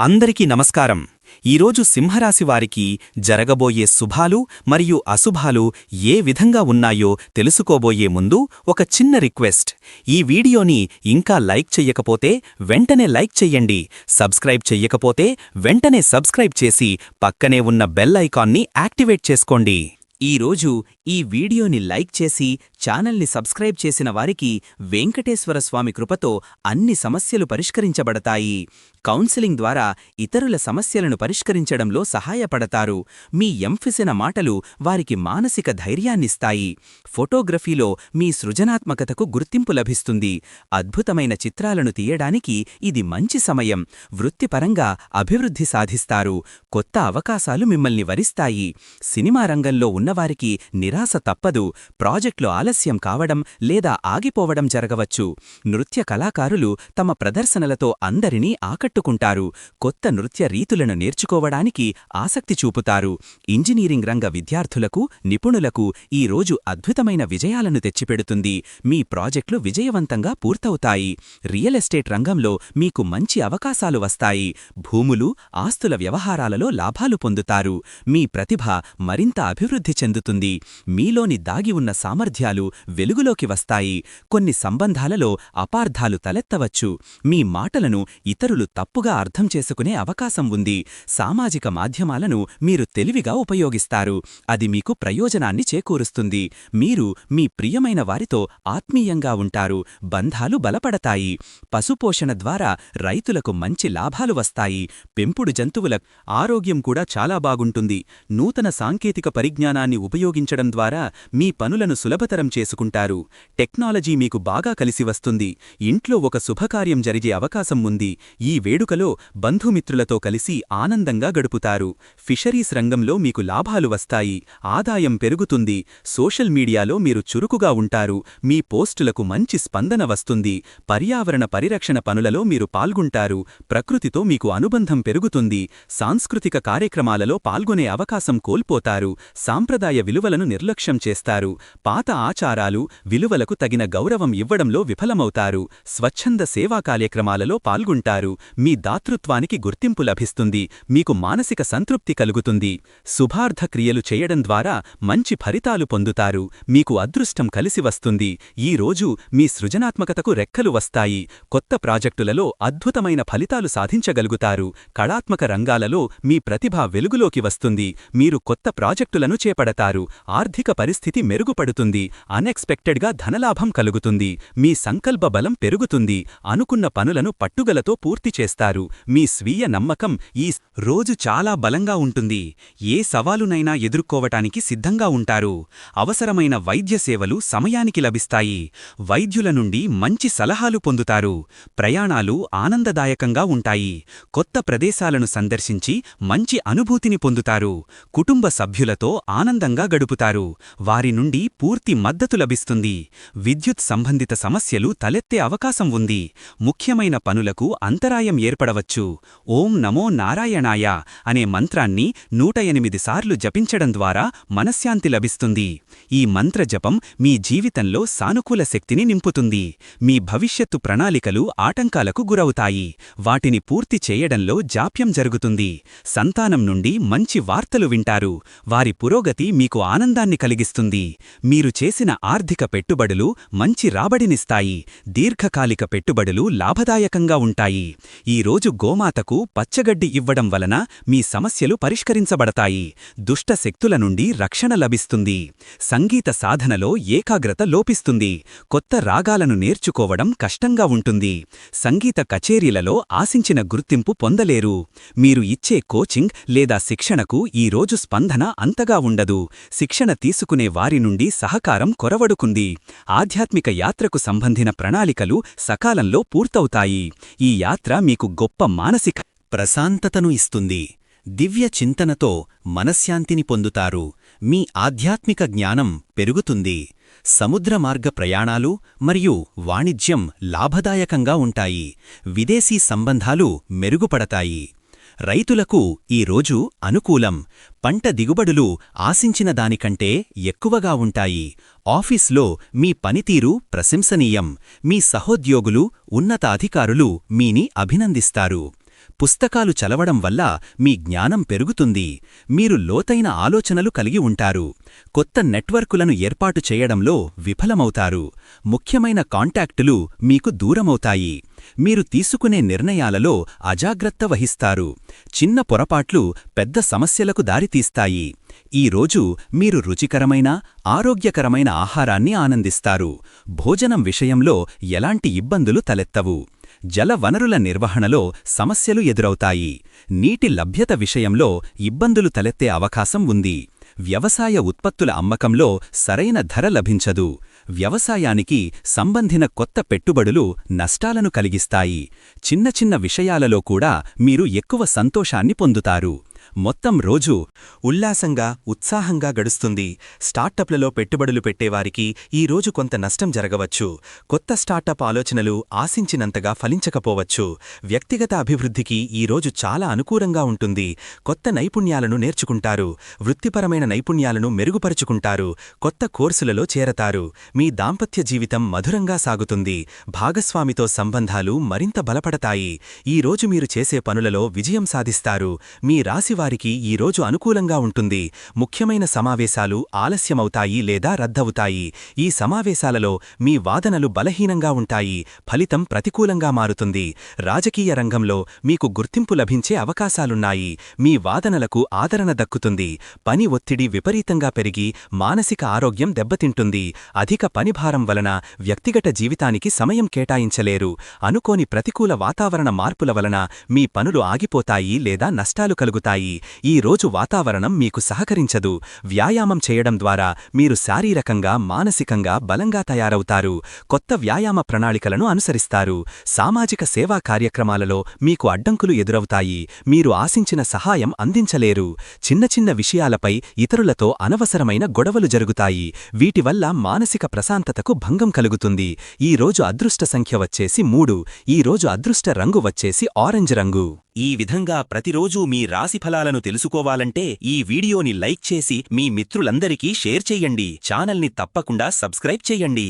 అందరికీ నమస్కారం. ఈరోజు సింహరాశి వారికి జరగబోయే శుభాలు మరియు అశుభాలు ఏ విధంగా ఉన్నాయో తెలుసుకోబోయే ముందు ఒక చిన్న రిక్వెస్ట్. ఈ వీడియోని ఇంకా లైక్ చెయ్యకపోతే వెంటనే లైక్ చెయ్యండి. సబ్స్క్రైబ్ చెయ్యకపోతే వెంటనే సబ్స్క్రైబ్ చేసి పక్కనే ఉన్న బెల్ ఐకాన్ని యాక్టివేట్ చేసుకోండి. ఈరోజు ఈ వీడియోని లైక్ చేసి ఛానల్ని సబ్స్క్రైబ్ చేసిన వారికి వెంకటేశ్వర స్వామి కృపతో అన్ని సమస్యలు పరిష్కరించబడతాయి. కౌన్సిలింగ్ ద్వారా ఇతరుల సమస్యలను పరిష్కరించడంలో సహాయపడతారు. మీ ఎంఫిసిన మాటలు వారికి మానసిక ధైర్యాన్నిస్తాయి. ఫోటోగ్రఫీలో మీ సృజనాత్మకతకు గుర్తింపు లభిస్తుంది. అద్భుతమైన చిత్రాలను తీయడానికి ఇది మంచి సమయం. వృత్తిపరంగా అభివృద్ధి సాధిస్తారు. కొత్త అవకాశాలు మిమ్మల్ని వరిస్తాయి. సినిమా రంగంలో ఉన్నవారికి నిరాశ తప్పదు. ప్రాజెక్టులు ఆలస్యం కావడం లేదా ఆగిపోవడం జరగవచ్చు. నృత్య కళాకారులు తమ ప్రదర్శనలతో అందరినీ ఆకట్టుకుంటారు. కొత్త నృత్య రీతులను నేర్చుకోవడానికి ఆసక్తి చూపుతారు. ఇంజనీరింగ్ రంగ విద్యార్థులకు, నిపుణులకు ఈ రోజు అద్భుతమైన విజయాలను తెచ్చిపెడుతుంది. మీ ప్రాజెక్టులు విజయవంతంగా పూర్తవుతాయి. రియల్ ఎస్టేట్ రంగంలో మీకు మంచి అవకాశాలు వస్తాయి. భూములు, ఆస్తుల వ్యవహారాలలో లాభాలు పొందుతారు. మీ ప్రతిభ మరింత అభివృద్ధి చెందుతుంది. మీలోని దాగి ఉన్న సామర్థ్యాలు వెలుగులోకి వస్తాయి. కొన్ని సంబంధాలలో అపార్థాలు తలెత్తవచ్చు. మీ మాటలను ఇతరులు తప్పుగా అర్థం చేసుకునే అవకాశం ఉంది. సామాజిక మాధ్యమాలను మీరు తెలివిగా ఉపయోగిస్తారు. అది మీకు ప్రయోజనాన్ని చేకూరుస్తుంది. మీరు మీ ప్రియమైన వారితో ఆత్మీయంగా ఉంటారు. బంధాలు బలపడతాయి. పశుపోషణ ద్వారా రైతులకు మంచి లాభాలు వస్తాయి. పెంపుడు జంతువుల ఆరోగ్యం కూడా చాలా బాగుంటుంది. నూతన సాంకేతిక పరిజ్ఞానాన్ని ఉపయోగించడం ద్వారా మీ పనులను సులభతరం చేసుకుంటారు. టెక్నాలజీ మీకు బాగా కలిసి వస్తుంది. ఇంట్లో ఒక శుభకార్యం జరిగే అవకాశం ఉంది. ఈ వేడుకలో బంధుమిత్రులతో కలిసి ఆనందంగా గడుపుతారు. ఫిషరీస్ రంగంలో మీకు లాభాలు వస్తాయి. ఆదాయం పెరుగుతుంది. సోషల్ మీడియాలో మీరు చురుకుగా ఉంటారు. మీ పోస్టులకు మంచి స్పందన వస్తుంది. పర్యావరణ పరిరక్షణ పనులలో మీరు పాల్గొంటారు. ప్రకృతితో మీకు అనుబంధం పెరుగుతుంది. సాంస్కృతిక కార్యక్రమాలలో పాల్గొనే అవకాశం కోల్పోతారు. సాంప్రదాయ విలువలను నిర్లక్ష్యం చేస్తారు. పాత ఆచారాలు, విలువలకు తగిన గౌరవం ఇవ్వడంలో విఫలమవుతారు. స్వచ్ఛంద సేవా కార్యక్రమాలలో పాల్గొంటారు. మీ దాతృత్వానికి గుర్తింపు లభిస్తుంది. మీకు మానసిక సంతృప్తి కలుగుతుంది. శుభార్థ క్రియలు చేయడం ద్వారా మంచి ఫలితాలు పొందుతారు. మీకు అదృష్టం కలిసి వస్తుంది. ఈ రోజు మీ సృజనాత్మకతకు రెక్కలు వస్తాయి. కొత్త ప్రాజెక్టులలో అద్భుతమైన ఫలితాలు సాధించగలుగుతారు. కళాత్మక రంగాలలో మీ ప్రతిభ వెలుగులోకి వస్తుంది. మీరు కొత్త ప్రాజెక్టులను చేపడతారు. ఆర్థిక పరిస్థితి మెరుగుపడుతుంది. అన్ఎక్స్పెక్టెడ్గా ధనలాభం కలుగుతుంది. మీ సంకల్ప బలం పెరుగుతుంది. అనుకున్న పనులను పట్టుదలతో పూర్తి చేస్తారు. మీ స్వీయ నమ్మకం ఈ రోజు చాలా బలంగా ఉంటుంది. ఏ సవాలునైనా ఎదుర్కోవటానికి సిద్ధంగా ఉంటారు. అవసరమైన వైద్య సేవలు సమయానికి లభిస్తాయి. వైద్యుల నుండి మంచి సలహాలు పొందుతారు. ప్రయాణాలు ఆనందదాయకంగా ఉంటాయి. కొత్త ప్రదేశాలను సందర్శించి మంచి అనుభూతిని పొందుతారు. కుటుంబ సభ్యులతో ఆనందంగా గడుపుతారు. వారి నుండి పూర్తి మద్దతు లభిస్తుంది. విద్యుత్ సంబంధిత సమస్యలు తలెత్తే అవకాశం ఉంది. ముఖ్యమైన పనులకు అంతరాయం ఏర్పడవచ్చు. ఓం నమో నారాయణాయ అనే మంత్రాన్ని 108 సార్లు జపించడం ద్వారా మనశ్శాంతి లభిస్తుంది. ఈ మంత్ర జపం మీ జీవితంలో సానుకూల శక్తిని నింపుతుంది. మీ భవిష్యత్తు ప్రణాళికలు ఆటంకాలకు గురవుతాయి. వాటిని పూర్తి చేయడంలో జాప్యం జరుగుతుంది. సంతానం నుండి మంచి వార్తలు వింటారు. వారి పురోగతి మీకు ఆనందాన్ని కలిగిస్తుంది. మీరు చేసిన ఆర్థిక పెట్టుబడులు మంచి రాబడినిస్తాయి. దీర్ఘకాలిక పెట్టుబడులు లాభదాయకంగా ఉంటాయి. ఈరోజు గోమాతకు పచ్చగడ్డి ఇవ్వడం వలన మీ సమస్యలు పరిష్కరించబడతాయి. దుష్ట శక్తుల నుండి రక్షణ లభిస్తుంది. సంగీత సాధనలో ఏకాగ్రత లోపిస్తుంది. కొత్త రాగాలను నేర్చుకోవడం కష్టంగా ఉంటుంది. సంగీత కచేరీలలో ఆశించిన గుర్తింపు పొందలేరు. మీరు ఇచ్చే కోచింగ్ లేదా శిక్షణకు ఈరోజు స్పందన అంతగా ఉండదు. శిక్షణ తీసుకునే వారి నుండి సహకారం కొరవడుకుంది. ఆధ్యాత్మిక యాత్రకు సంబంధిన ప్రణాళికలు సకాలంలో పూర్తవుతాయి. ఈ యాత్ర మీకు గొప్ప మానసిక ప్రశాంతతను ఇస్తుంది. దివ్య చింతనతో మనశ్శాంతిని పొందుతారు. మీ ఆధ్యాత్మిక జ్ఞానం పెరుగుతుంది. సముద్ర మార్గ ప్రయాణాలు మరియు వాణిజ్యం లాభదాయకంగా ఉంటాయి. విదేశీ సంబంధాలు మెరుగుపడతాయి. రైతులకు ఈ రోజు అనుకూలం. పంట దిగుబడులు ఆశించిన దానికంటే ఎక్కువగా ఉంటాయి. ఆఫీస్లో మీ పనితీరు ప్రశంసనీయం. మీ సహోద్యోగులు, ఉన్నతాధికారులు మీని అభినందిస్తారు. పుస్తకాలు చదవడం వల్ల మీ జ్ఞానం పెరుగుతుంది. మీరు లోతైన ఆలోచనలు కలిగి ఉంటారు. కొత్త నెట్వర్కులను ఏర్పాటు చేయడంలో విఫలమవుతారు. ముఖ్యమైన కాంటాక్టులు మీకు దూరమవుతాయి. మీరు తీసుకునే నిర్ణయాలలో అజాగ్రత్త వహిస్తారు. చిన్న పొరపాట్లు పెద్ద సమస్యలకు దారితీస్తాయి. ఈ రోజు మీరు రుచికరమైన, ఆరోగ్యకరమైన ఆహారాన్ని ఆనందిస్తారు. భోజనం విషయంలో ఎలాంటి ఇబ్బందులు తలెత్తవు. జల వనరుల నిర్వహణలో సమస్యలు ఎదురవుతాయి. నీటి లభ్యత విషయంలో ఇబ్బందులు తలెత్తే అవకాశం ఉంది. వ్యవసాయ ఉత్పత్తుల అమ్మకంలో సరైన ధర లభించదు. వ్యవసాయానికి సంబంధిన కొత్త పెట్టుబడులు నష్టాలను కలిగిస్తాయి. చిన్న చిన్న విషయాలలో కూడా మీరు ఎక్కువ సంతోషాన్ని పొందుతారు. మొత్తం రోజు ఉల్లాసంగా, ఉత్సాహంగా గడుస్తుంది. స్టార్టప్లలో పెట్టుబడులు పెట్టేవారికి ఈ రోజు కొంత నష్టం జరగవచ్చు. కొత్త స్టార్టప్ ఆలోచనలు ఆశించినంతగా ఫలించకపోవచ్చు. వ్యక్తిగత అభివృద్ధికి ఈ రోజు చాలా అనుకూలంగా ఉంటుంది. కొత్త నైపుణ్యాలను నేర్చుకుంటారు. వృత్తిపరమైన నైపుణ్యాలను మెరుగుపరుచుకుంటారు. కొత్త కోర్సులలో చేరతారు. మీ దాంపత్య జీవితం మధురంగా సాగుతుంది. భాగస్వామితో సంబంధాలు మరింత బలపడతాయి. ఈ రోజు మీరు చేసే పనులలో విజయం సాధిస్తారు. మీ రాశివారికి ఈ రోజు అనుకూలంగా ఉంటుంది. ముఖ్యమైన సమావేశాలు ఆలస్యమవుతాయి లేదా రద్దవుతాయి. ఈ సమావేశాలలో మీ వాదనలు బలహీనంగా ఉంటాయి. ఫలితం ప్రతికూలంగా మారుతుంది. రాజకీయ రంగంలో మీకు గుర్తింపు లభించే అవకాశాలున్నాయి. మీ వాదనలకు ఆదరణ దక్కుతుంది. పని ఒత్తిడి విపరీతంగా పెరిగి మానసిక ఆరోగ్యం దెబ్బతింటుంది. అధిక పనిభారం వలన వ్యక్తిగత జీవితానికి సమయం కేటాయించలేరు. అనుకోని ప్రతికూల వాతావరణ మార్పుల వలన మీ పనులు ఆగిపోతాయి లేదా నష్టాలు కలుగుతాయి. ఈ రోజు వాతావరణం మీకు సహకరించదు. వ్యాయామం చేయడం ద్వారా మీరు శారీరకంగా, మానసికంగా బలంగా తయారవుతారు. కొత్త వ్యాయామ ప్రణాళికలను అనుసరిస్తారు. సామాజిక సేవా కార్యక్రమాలలో మీకు అడ్డంకులు ఎదురవుతాయి. మీరు ఆశించిన సహాయం అందించలేరు. చిన్న చిన్న విషయాలపై ఇతరులతో అనవసరమైన గొడవలు జరుగుతాయి. వీటి వల్ల మానసిక ప్రశాంతతకు భంగం కలుగుతుంది. ఈ రోజు అదృష్ట సంఖ్య వచ్చేసి 3. ఈ రోజు అదృష్ట రంగు వచ్చేసి ఆరెంజ్ రంగు. ఈ విధంగా ప్రతిరోజూ మీ రాశి ఫలాలను తెలుసుకోవాలంటే ఈ వీడియోని లైక్ చేసి మీ మిత్రులందరికీ షేర్ చెయ్యండి. ఛానల్ని తప్పకుండా సబ్స్క్రైబ్ చెయ్యండి.